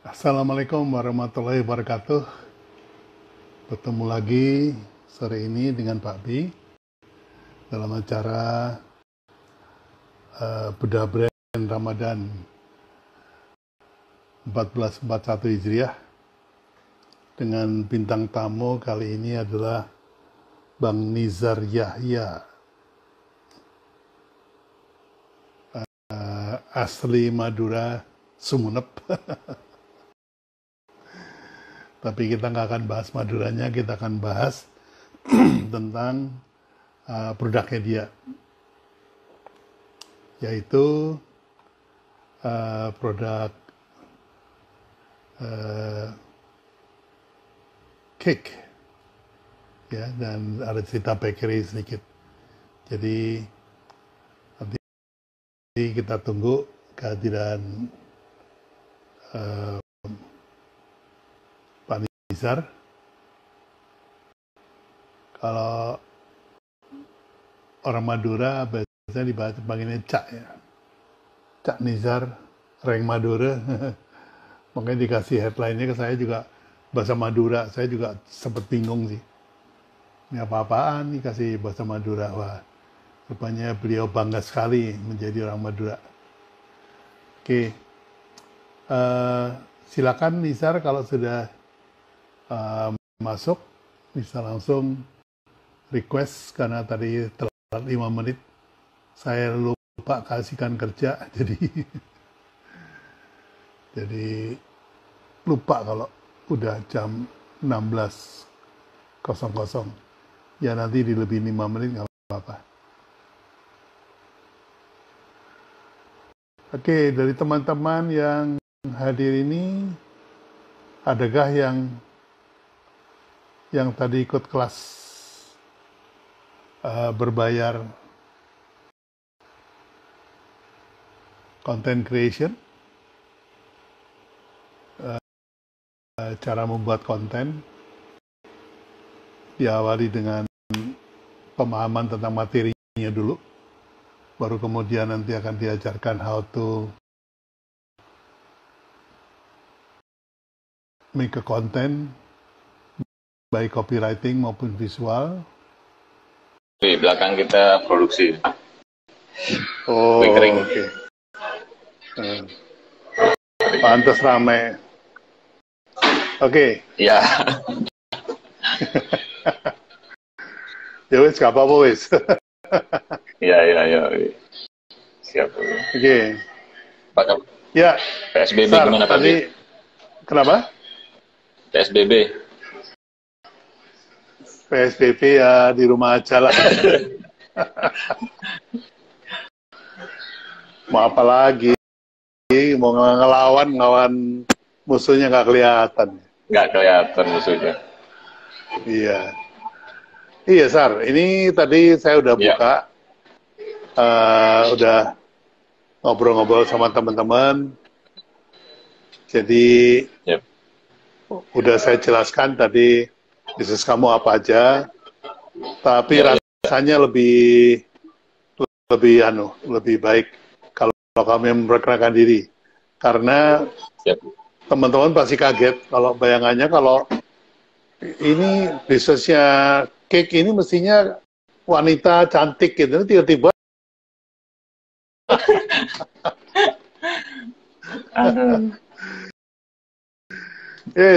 Assalamualaikum warahmatullahi wabarakatuh. Bertemu lagi sore ini dengan Pak B dalam acara Bedah Brand Ramadan 1441 Hijriah dengan bintang tamu kali ini adalah Bang Nizar Yahya, asli Madura, Sumenep. Tapi kita nggak akan bahas Maduranya, kita akan bahas tentang produknya dia, yaitu produk cake, ya, dan ada cerita bakery sedikit. Jadi nanti kita tunggu kehadiran Pak Nizar. Kalau orang Madura biasanya dipanggilnya Cak, ya. Cak Nizar, Reng Madura. Makanya dikasih headline-nya ke saya juga bahasa Madura. Saya juga sempat bingung sih. Ini apa-apaan nih kasih bahasa Madura. Wah, rupanya beliau bangga sekali menjadi orang Madura. Oke, silakan Nizar, kalau sudah masuk bisa langsung request, karena tadi telat 5 menit saya lupa kasihkan kerja, jadi lupa kalau udah jam 16.00. Ya nanti dilebihin 5 menit nggak apa-apa. Oke, dari teman-teman yang hadir ini, adakah yang tadi ikut kelas berbayar content creation, cara membuat konten, diawali dengan pemahaman tentang materinya dulu, baru kemudian nanti akan diajarkan how to make a content, baik copywriting maupun visual. Di belakang kita produksi. Oh, oke. Pantes rame. Oke. Ya. Ya wis, gak apa-apa wis. Ya. Siap. Oke. Pak, Ya. PSBB Sar, gimana Pak? tadi kenapa? PSBB. PSBB ya di rumah aja lah. Mau apa lagi? Mau ngelawan musuhnya nggak kelihatan. Nggak kelihatan musuhnya. Iya. Iya, Sar. Ini tadi saya udah buka, udah ngobrol-ngobrol sama teman-teman. Jadi udah saya jelaskan tadi bisnis kamu apa aja, tapi rasanya lebih baik kalau kamu yang memperkenalkan diri, karena teman-teman pasti kaget kalau bayangannya kalau ini bisnisnya cake ini mestinya wanita cantik gitu, tiba-tiba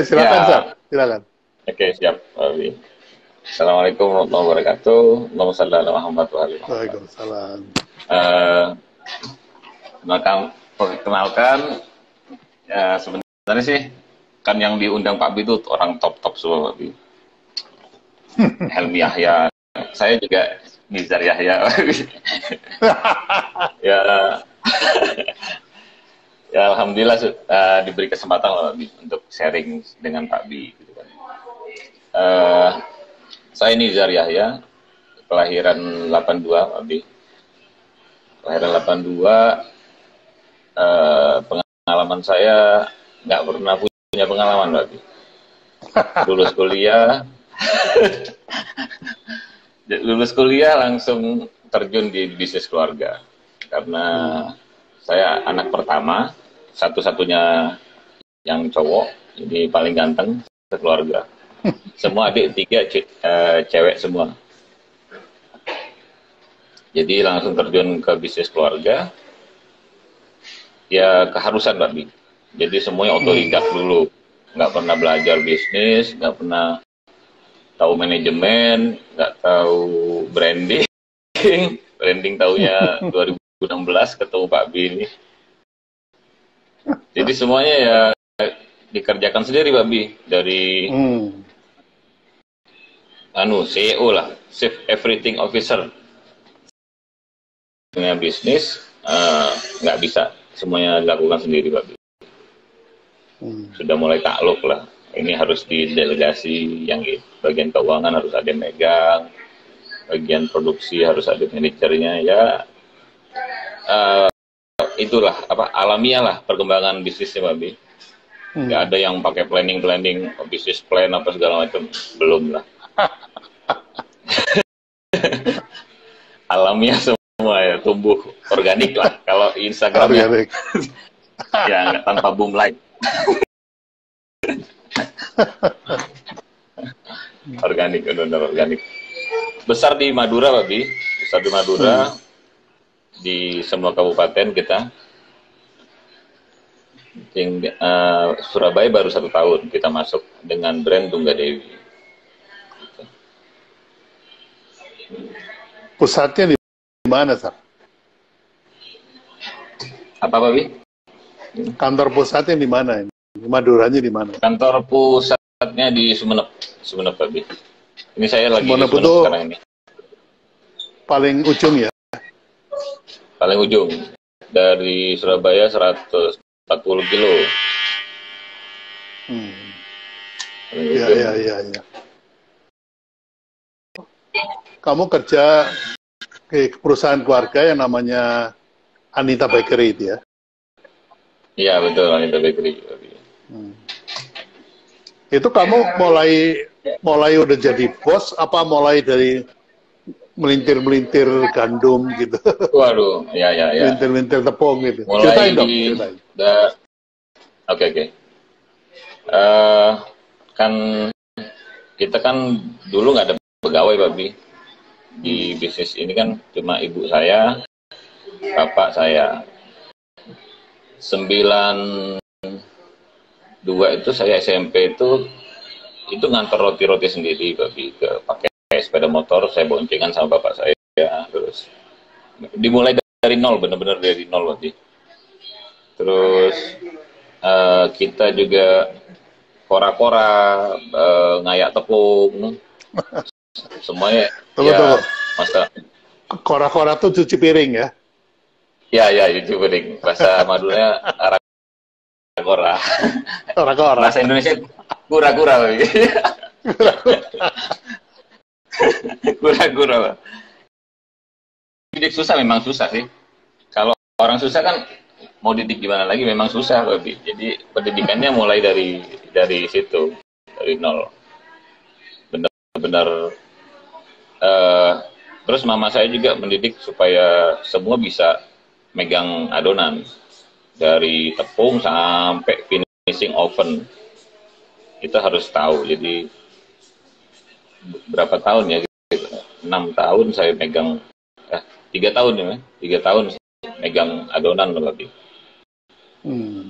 silakan Sar, silakan. Oke, siap. Assalamualaikum warahmatullahi wabarakatuh. Allahumma shalli ala Muhammad wa ali Muhammad. Waalaikumsalam. Perkenalkan, ya sebenarnya sih kan yang diundang Pak Bi itu orang top semua, Pak Bi. Helmi Yahya, saya juga Nizar Yahya. Ya alhamdulillah diberi kesempatan loh, Pak Bi, untuk sharing dengan Pak Bi. Gitu kan. Saya Nizar Yahya, kelahiran 82, Pak Bi. Kelahiran 82, pengalaman saya nggak pernah punya pengalaman, Pak Bi. Lulus kuliah langsung terjun di bisnis keluarga, karena saya anak pertama, satu-satunya yang cowok, jadi paling ganteng sekeluarga. Semua adik 3 cewek semua. Jadi langsung terjun ke bisnis keluarga. Ya keharusan Pak Bi. Jadi semuanya otodidak dulu. Nggak pernah belajar bisnis, nggak pernah tahu manajemen, nggak tahu branding. Branding tahunya 2016 ketemu Pak Bi ini. Jadi semuanya ya dikerjakan sendiri Pak Bi. Dari CEO lah, Chief Everything Officer. Punya bisnis, nggak bisa. Semuanya dilakukan sendiri Pak Bi. Sudah mulai takluk lah. Ini harus didelegasi, yang bagian keuangan harus ada yang megang, bagian produksi harus ada manajernya, ya itulah apa alamiah lah perkembangan bisnisnya Pak Bi. Nggak ada yang pakai planning bisnis plan apa segala macam, belum lah. Alamiah semua ya, tumbuh organik lah. Kalau Instagramnya ya nggak tanpa boom light. Organik, benar organik. Besar di Madura Pak Bi, besar di Madura, di semua kabupaten kita. Surabaya baru 1 tahun kita masuk dengan brand Tunggadewi. Pusatnya di mana, Sar? Apa Pak Bi? Kantor pusatnya di mana? Maduranya di mana? Kantor pusatnya di Sumeneb, Pak Bi. Ini saya lagi Sumeneb di Sumeneb sekarang ini. Paling ujung ya? Paling ujung. Dari Surabaya 140 kilo. Iya. Kamu kerja ke perusahaan keluarga yang namanya Anita Bakery itu ya? Iya betul, Anita Bakery. Itu kamu mulai udah jadi bos apa mulai dari melintir gandum gitu? Waduh, ya. Melintir tepung gitu. Mulai Ceritain dong. Oke. Kan kita kan dulu nggak ada pegawai Pak Bi. Di bisnis ini kan cuma ibu saya, bapak saya. 92 itu saya SMP itu ngantor roti-roti sendiri Pak Bi, pakai sepeda motor, saya boncengan sama bapak saya, terus dimulai dari nol, benar-benar dari nol Pak Bi. Terus kita juga kora-kora, ngayak tepung, semuanya. Tunggu. Masa Kora-kora tuh cuci piring ya? Ya, cuci piring. Bahasa Maduranya kora. Kora-kora. Bahasa Indonesia kura-kura. Kura-kura. Didik susah, memang susah sih. Kalau orang susah kan mau didik gimana lagi, memang susah Pak Bi. Jadi pendidikannya mulai dari situ, dari nol. Benar-benar. Terus mama saya juga mendidik supaya semua bisa megang adonan dari tepung sampai finishing oven, kita harus tahu. Jadi berapa tahun ya, 6 tahun saya megang, 3 tahun ya, 3 tahun megang adonan lebih.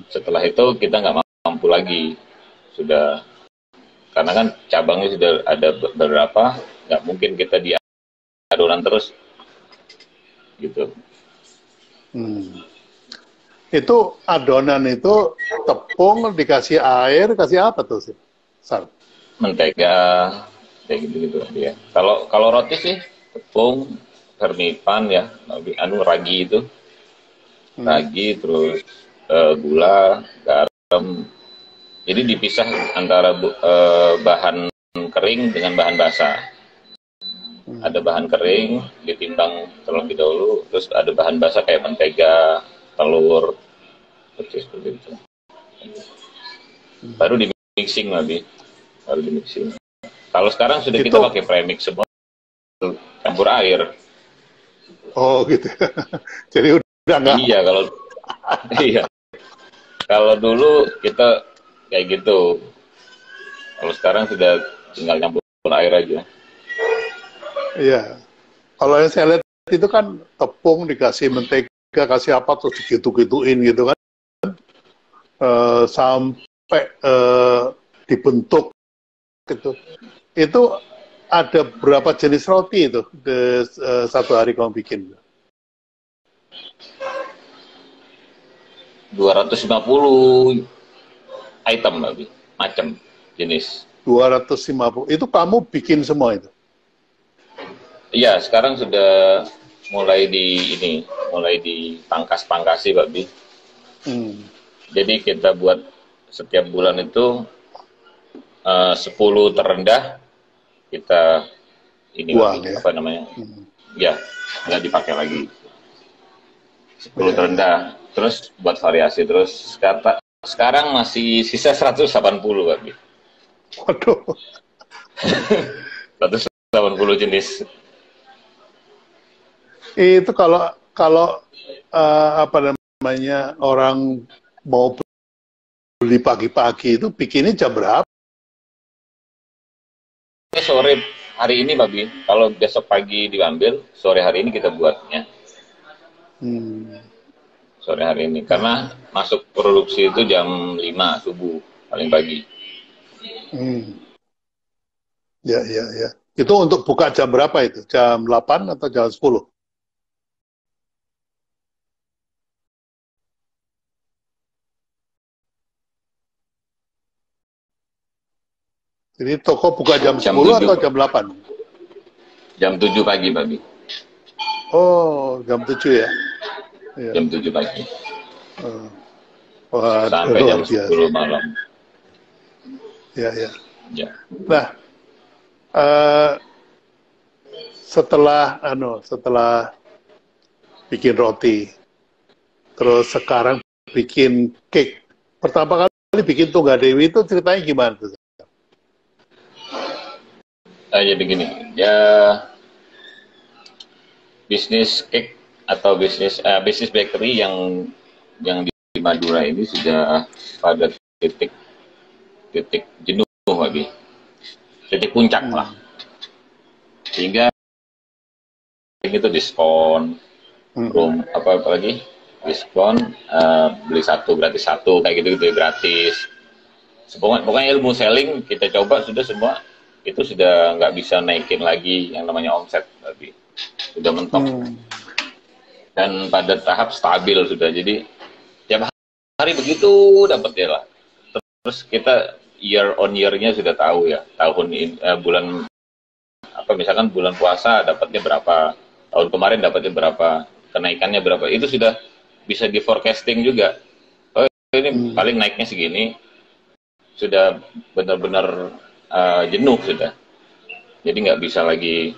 Setelah itu kita nggak mampu lagi, sudah, karena kan cabangnya sudah ada beberapa, nggak mungkin kita di adonan terus gitu. Itu adonan itu tepung dikasih air, kasih apa tuh sih? Mentega, kayak gitu ya. Kalau roti sih tepung, vermipan ya, ragi itu, ragi, terus gula, garam. Jadi dipisah antara bahan kering dengan bahan basah. Ada bahan kering ditimbang terlebih dahulu, terus ada bahan basah kayak mentega, telur, seperti itu. Baru di mixing lagi, Kalau sekarang sudah kita pakai premix semua, campur air. Oh gitu. Jadi udah nggak? Iya, iya. Kalau dulu kita kayak gitu. Kalau sekarang sudah tinggal nyampur air aja. Iya. Kalau yang saya lihat itu kan tepung dikasih mentega, kasih apa terus digitu-gituin gitu kan. Sampai dibentuk gitu. Itu ada berapa jenis roti itu satu hari kamu bikin? 250 item lebih, macam jenis. 250. Itu kamu bikin semua itu? Iya, sekarang sudah mulai dipangkas-pangkasi, Pak Bi. Jadi kita buat setiap bulan itu 10 terendah kita ini Buang, lagi, ya? apa namanya? Ya, nggak dipakai lagi. 10 terendah, terus buat variasi terus. Sekarang masih sisa 180, Pak Bi. Waduh. 180 jenis. Itu kalau apa namanya orang mau beli pagi-pagi itu bikinnya jam berapa? Sore hari ini, Babi. Kalau besok pagi diambil, sore hari ini kita buatnya. Sore hari ini. Karena masuk produksi itu jam 5 subuh, paling pagi. Ya, ya, ya. Itu untuk buka jam berapa itu? Jam 8 atau jam 10? Jadi toko buka jam 10 atau jam 8? Jam 7 pagi, Babi. Oh, jam 7 ya? Ya. Jam 7 pagi. Wah, sampai jam 10 malam. Ya, ya. Ya. Nah, setelah bikin roti, terus sekarang bikin cake. Pertama kali bikin Tunggadewi itu ceritanya gimana tuh? Jadi gini, ya bisnis cake atau bisnis bakery yang di Madura ini sudah pada titik jenuh, Babi. Titik puncak lah. Sehingga itu diskon, apa lagi? Diskon, beli satu gratis satu, kayak gitu gratis. Pokoknya ilmu selling kita coba sudah semua, itu sudah nggak bisa naikin lagi yang namanya omset, Babi. Sudah mentok. Dan pada tahap stabil sudah, jadi tiap hari begitu dapatnya lah. Terus kita year on year-nya sudah tahu ya, tahun ini bulan apa misalkan bulan puasa dapatnya berapa, tahun kemarin dapatnya berapa, kenaikannya berapa, itu sudah bisa di forecasting juga. Oh, ini paling naiknya segini, sudah benar-benar jenuh sudah, jadi nggak bisa lagi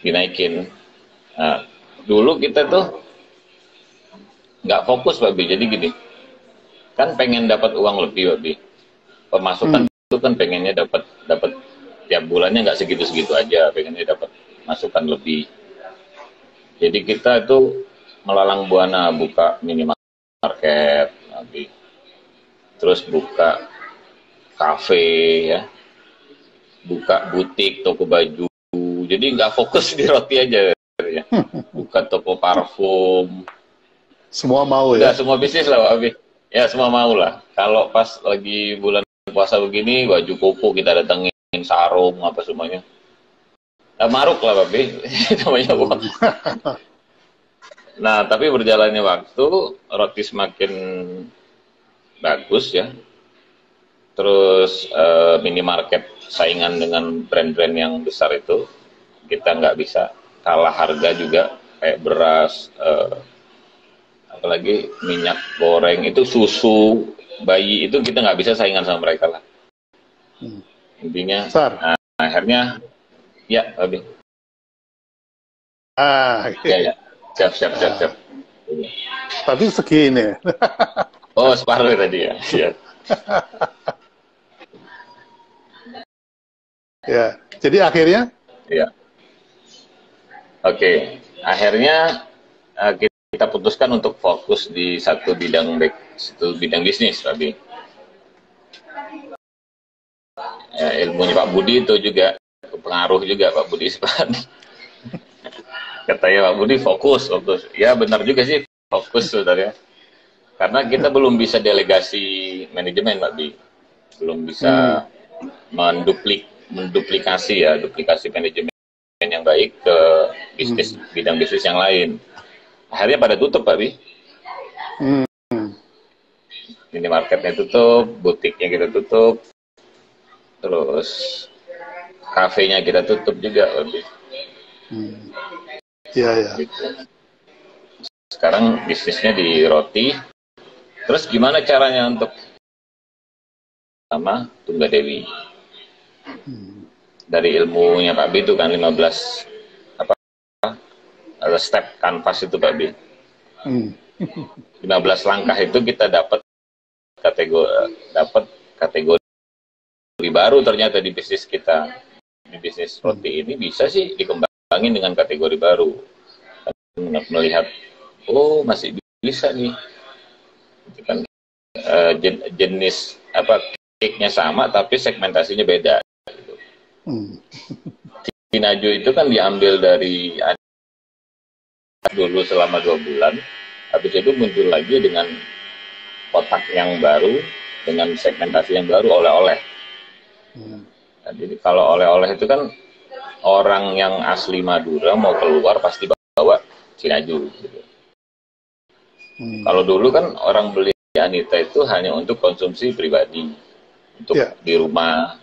dinaikin. Nah, dulu kita tuh nggak fokus, Babi. Jadi gini, kan pengen dapat uang lebih, Babi. Pemasukan itu kan pengennya dapat tiap bulannya nggak segitu-segitu aja, pengennya dapat masukan lebih. Jadi kita itu melalang buana buka minimarket, Babi. Terus buka kafe, ya, buka butik, toko baju. Jadi nggak fokus di roti aja, ya. Buka toko parfum. Semua mau ya? Udah semua bisnis lah, Abi. Ya semua mau lah. Kalau pas lagi bulan puasa begini, baju koko kita datengin, sarung apa semuanya. Maruk lah, Abi. Namanya uang. Nah, tapi berjalannya waktu, roti semakin bagus ya. Terus minimarket saingan dengan brand-brand yang besar itu, kita nggak bisa kalah harga juga, kayak beras, apalagi minyak goreng, itu susu bayi, itu kita nggak bisa saingan sama mereka lah. Intinya, nah, akhirnya, ya, Abi. Ya. Siap. Tapi segini. Oh, separuh tadi ya. Iya. Ya, jadi akhirnya? Ya. Oke, akhirnya kita putuskan untuk fokus di satu bidang bisnis, Abi. ilmunya Pak Budi itu juga pengaruh juga Pak Budi Ispan. Katanya Pak Budi fokus. Ya benar juga sih, fokus sebenarnya. Karena kita belum bisa delegasi manajemen, Pak Bi. Belum bisa menduplikasi manajemen yang baik ke bisnis, bidang bisnis yang lain. Akhirnya pada tutup, Pak Bi. Minimarketnya tutup, butiknya kita tutup, terus kafenya kita tutup juga, Pak Bi. Iya, ya. Gitu. Sekarang bisnisnya di roti. Terus gimana caranya untuk sama Tunggadewi? Dari ilmunya Pak B itu kan 15 step kanvas itu Pak B. 15 langkah itu kita dapat kategori baru ternyata di bisnis kita. Di bisnis roti ini bisa sih dikembangin dengan kategori baru. Melihat, oh masih bisa nih. Itu kan jenis cake-nya sama tapi segmentasinya beda. Gitu. Tinaju itu kan diambil dari dulu selama 2 bulan, habis itu muncul lagi dengan kotak yang baru, dengan segmentasi yang baru, oleh-oleh. Nah, jadi kalau oleh-oleh itu kan orang yang asli Madura mau keluar pasti bawa Tinaju. Gitu. Kalau dulu kan orang beli Anita itu hanya untuk konsumsi pribadi, untuk di rumah.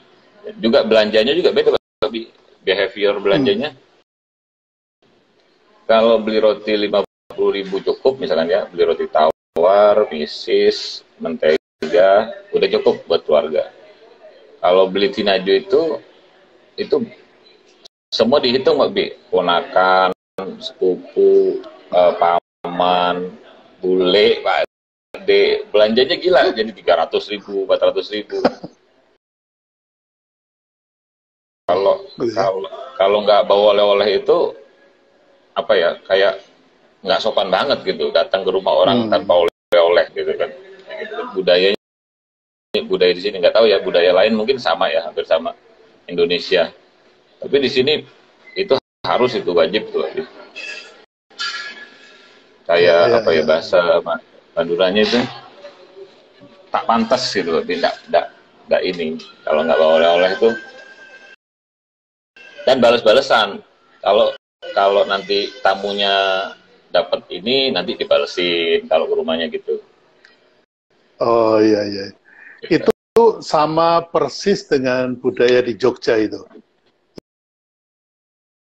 Juga belanjanya juga beda, behavior belanjanya. Kalau beli roti 50.000 cukup misalnya ya, beli roti tawar, misis, mentega, udah cukup buat keluarga. Kalau beli Tinaju itu semua dihitung, Mbak Bi. Ponakan, sepupu, paman, bule, Pak Ade, belanjanya gila, jadi 300.000, 400.000. Kalau nggak bawa oleh-oleh itu apa ya, kayak nggak sopan banget gitu, datang ke rumah orang tanpa oleh-oleh gitu kan. Gitu. Budaya di sini nggak tahu ya, budaya lain mungkin sama ya, hampir sama Indonesia. Tapi di sini itu harus, itu wajib tuh. Kayak bahasa Maduranya itu tak pantas gitu, tidak ini kalau nggak bawa oleh-oleh itu. Dan balas-balesan, kalau nanti tamunya dapat ini nanti dibalesin kalau ke rumahnya gitu. Oh iya. Itu sama persis dengan budaya di Jogja itu.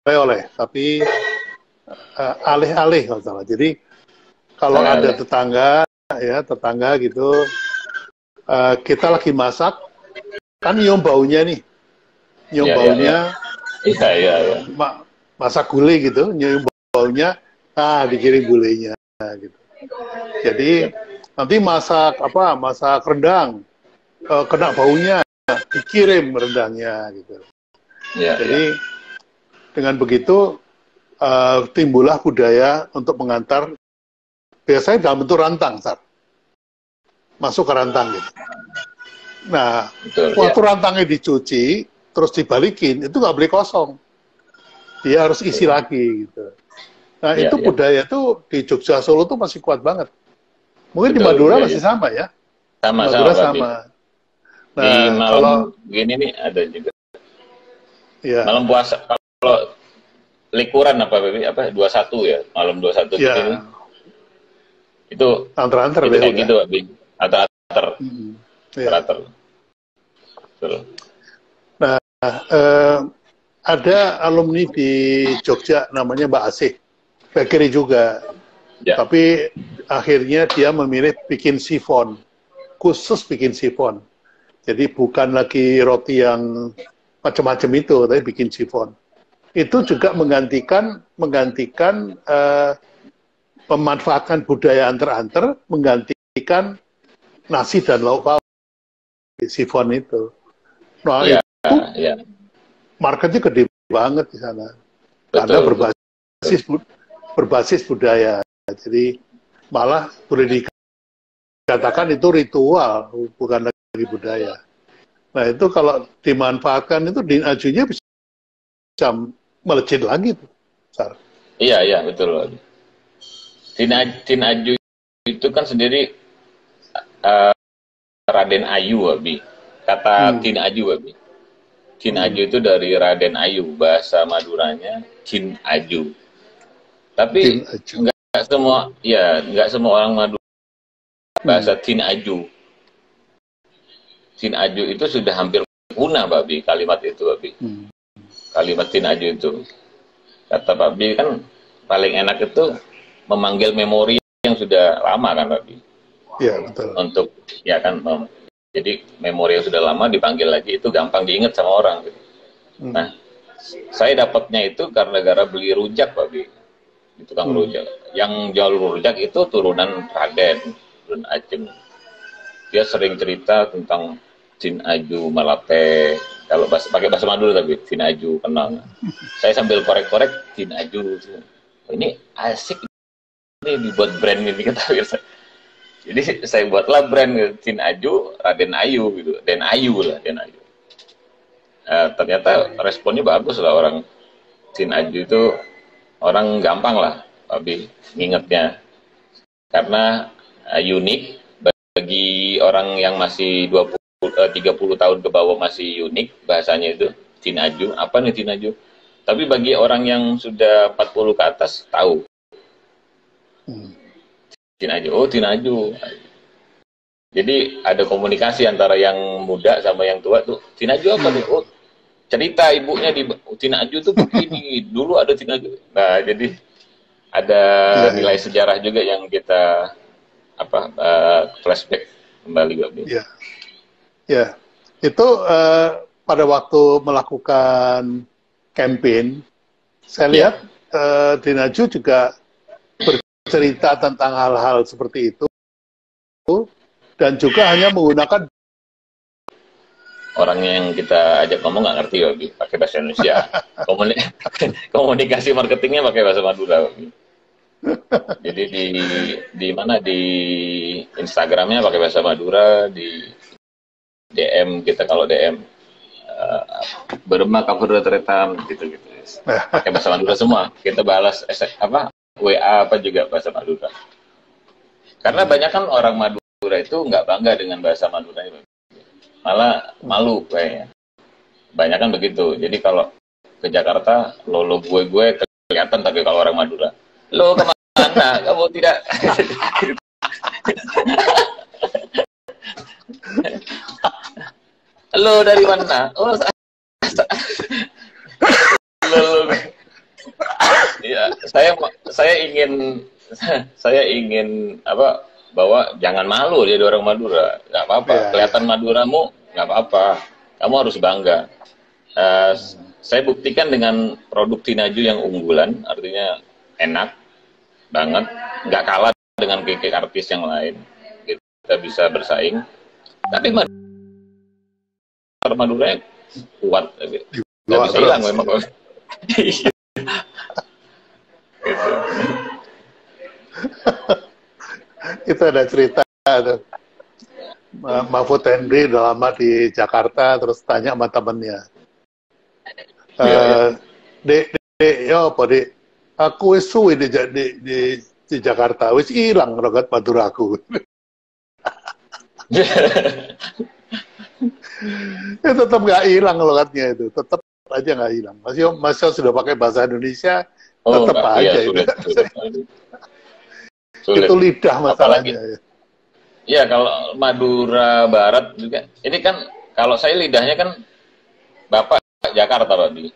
Oleh, tapi alih-alih kalau salah. Jadi kalau ada tetangga gitu, kita lagi masak, kan nyium baunya nih, baunya. Iya. Masak gulai gitu, nyium baunya, dikirim gulainya gitu. Jadi nanti masak rendang, kena baunya, dikirim rendangnya gitu. Jadi dengan begitu timbullah budaya untuk mengantar, biasanya dalam bentuk rantang, masuk ke rantang gitu. Nah, waktu rantangnya dicuci, terus dibalikin, itu nggak boleh kosong. Dia harus isi lagi gitu. Nah, itu budaya tuh di Jogja, Solo tuh masih kuat banget. Mungkin di Madura masih sama ya. Madura sama. Nah, di malam gini nih ada juga. Malam puasa, kalau likuran apa 21 ya, malam 21 gitu. Itu antar-antar itu kayak gitu, antar-antar. Nah, ada alumni di Jogja namanya Mbak Asih, bakery juga. Tapi akhirnya dia memilih bikin sifon, khusus bikin sifon. Jadi bukan lagi roti yang macam-macam itu, tapi bikin sifon. Itu juga menggantikan memanfaatkan budaya antar-antar, menggantikan nasi dan lauk pauk di sifon itu. Nah, itu marketnya gede banget di sana. Karena berbasis budaya. Jadi malah boleh dikatakan itu ritual, bukan lagi budaya. Nah itu kalau dimanfaatkan itu dinajunya bisa melejit lagi tuh, Sar. Iya, iya, betul, Wabi. Tinaju itu kan sendiri Raden Ayu, Wabi. Kata Hmm. Tinaju, Wabi. Tinaju itu dari Raden Ayu, bahasa Maduranya Tinaju. Tapi Dinaju. nggak semua, ya nggak semua orang Madura bahasa Tinaju. Tinaju itu sudah hampir punah, Babi, kalimat itu, Babi. Kalimat Tinaju itu. Kata Babi kan paling enak itu memanggil memori yang sudah lama kan, Babi. Iya, betul. Untuk, ya kan, jadi memori yang sudah lama dipanggil lagi, itu gampang diingat sama orang. Gitu. Nah, saya dapatnya itu karena gara beli rujak, Babi. Di tukang rujak. Yang jual rujak itu turunan Raden, turunan Ajeng. Dia sering cerita tentang Tinaju Malate. Kalau pakai bahasa Madura tapi Tinaju kenal. Saya sambil korek-korek Tinaju. Ini asik, ini dibuat brand ini kata Wirsa. Jadi saya buatlah brand Tinaju Raden Ayu gitu, Den Ayu lah, Den Ayu. Ternyata responnya bagus lah orang. Tinaju itu orang gampang lah, Abi, ngingetnya. Karena unik bagi orang yang masih 30 tahun ke bawah masih unik bahasanya itu Tinaju. Apa nih Tinaju? Tapi bagi orang yang sudah 40 ke atas tahu. Tinaju, oh Tinaju. Jadi ada komunikasi antara yang muda sama yang tua tuh. Tinaju apa nih? Oh, cerita ibunya di Tinaju tuh begini. Dulu ada Tinaju. Nah, jadi ada nilai sejarah juga yang kita flashback kembali, Babi. Ya, ya. Itu pada waktu melakukan campaign, saya lihat Dinaju juga bercerita tentang hal-hal seperti itu, dan juga hanya menggunakan orang yang kita ajak ngomong nggak ngerti, Babi, pakai bahasa Indonesia. Komunikasi marketingnya pakai bahasa Madura, Babi. Jadi di mana di Instagramnya pakai bahasa Madura, di DM kita kalau DM berema cover teretan gitu pakai bahasa Madura semua. Kita balas WA apa juga bahasa Madura. Karena banyak kan orang Madura itu nggak bangga dengan bahasa Madura, malah malu kayaknya. Banyak kan begitu. Jadi kalau ke Jakarta lo gue kelihatan, tapi kalau orang Madura lo kemana? Kamu tidak. Lo dari mana? Oh, lo. Ya, saya ingin bahwa jangan malu dia orang Madura, nggak apa-apa. Kelihatan Maduramu nggak apa-apa. Kamu harus bangga. Saya buktikan dengan produk Tinaju yang unggulan, artinya enak banget, nggak kalah dengan keke artis yang lain. Kita bisa bersaing, tapi Madura kuat, nggak bisa hilang memang. Itu ada cerita tuh. Mahfud MD udah lama di Jakarta, terus tanya sama temennya, Dek, ya apa Dek? Aku wis suwe di Jakarta, wis hilang logat Madura aku. Ya tetap nggak hilang logatnya itu, tetap aja nggak hilang. Masih sudah pakai bahasa Indonesia, tetap aja itu. Sulit. Itu lidah masalahnya. Iya, kalau Madura Barat juga. Ini kan kalau saya lidahnya kan Bapak Jakarta, Pak Bi.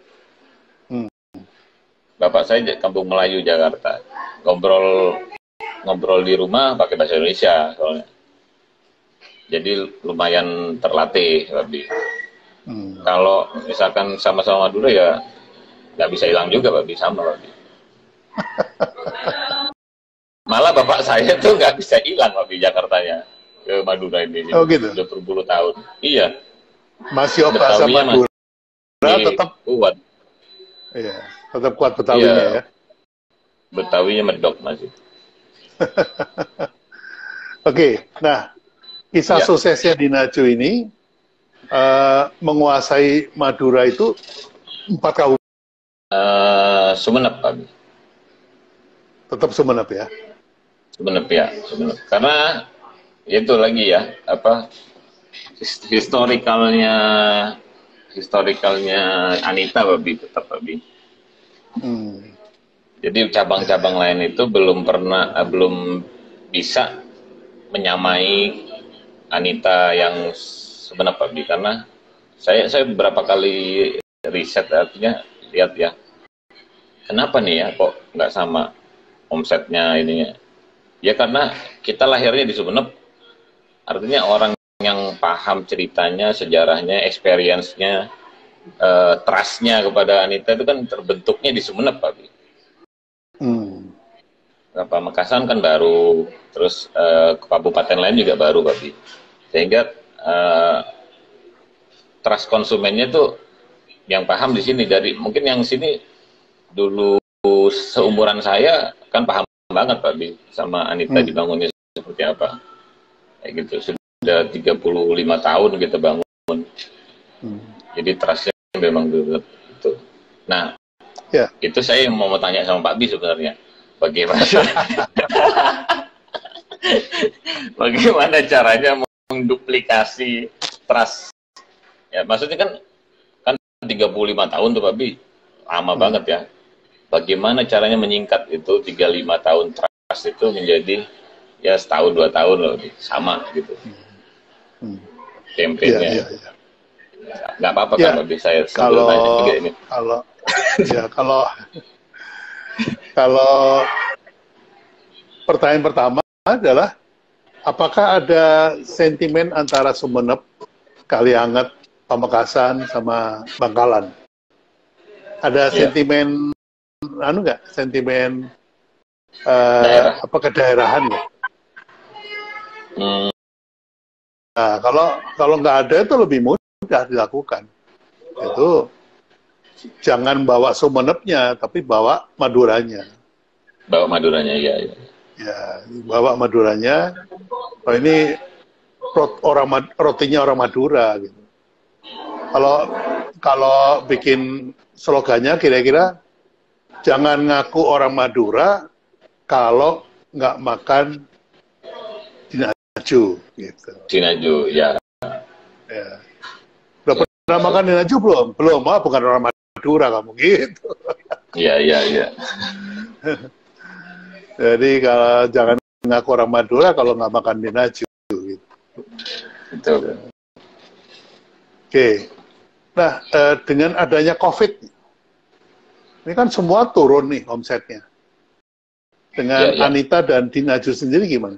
Bapak saya Kampung Melayu Jakarta. Ngobrol di rumah pakai bahasa Indonesia soalnya. Jadi lumayan terlatih, Pak Bi. Kalau misalkan sama-sama Madura ya nggak bisa hilang juga, Pak Bi, sama Pak Bi. Malah bapak saya tuh nggak bisa hilang Pak Bi Jakartanya ke Madura ini. Oh gitu. Sudah berpuluh tahun. Iya. Masih bahasa Madura tetap kuat. Iya, tetap kuat Betawinya ya. Betawinya medok masih. Oke, nah kisah suksesnya Dinaju ini menguasai Madura itu 4 kabupaten. Sumeneb, Pak. Tetap Sumeneb ya. Sumeneb ya, Sumeneb. Karena itu lagi ya, apa historikalnya Anita, Babi, tetap Babi. Jadi cabang-cabang lain itu belum bisa menyamai Anita yang Sumeneb, Babi. Karena saya beberapa kali riset, artinya lihat ya, kenapa nih ya kok nggak sama omsetnya ininya. Ya karena kita lahirnya di Sumeneb, artinya orang yang paham ceritanya, sejarahnya, experience-nya, trust-nya kepada Anita itu kan terbentuknya di Sumeneb, Pak. Pamekasan kan baru, terus kabupaten lain juga baru, Pak. Sehingga trust konsumennya tuh yang paham di sini. Dari mungkin yang sini dulu seumuran saya kan paham banget, Pak, sama Anita dibangunnya seperti apa. Kayak gitu. Sudah 35 tahun kita bangun. Jadi trustnya memang dulu itu. Nah, itu saya mau tanya sama Pak Bi sebenarnya. Bagaimana caranya menduplikasi trust? Ya, maksudnya kan 35 tahun tuh, Pak Bi. Lama banget ya. Bagaimana caranya menyingkat itu 35 tahun trust itu menjadi ya setahun 2 tahun loh, sama gitu. Campaign-nya. Nggak apa-apa kan, Pak Bi, saya kalau pertanyaan pertama adalah apakah ada sentimen antara Sumeneb, Kalianget, Pamekasan sama Bangkalan? Ada sentimen sentimen apa kedaerahan ya? Nah, kalau nggak ada itu lebih mudah dilakukan. Itu jangan bawa Sumenebnya, tapi bawa Maduranya. Bawa Maduranya, ya. Ya, bawa Maduranya. Oh, ini rotinya orang Madura gitu. Kalau bikin slogannya kira-kira jangan ngaku orang Madura kalau nggak makan dinaju gitu. Dinaju, ya. Udah pernah makan dinaju belum? Belum, bukan orang Madura kamu gitu. Iya. Jadi kalau jangan ngaku orang Madura kalau nggak makan dinaju gitu. Betul. Oke. Nah, dengan adanya COVID, ini kan semua turun nih omsetnya. Dengan Anita dan Dinaju sendiri gimana?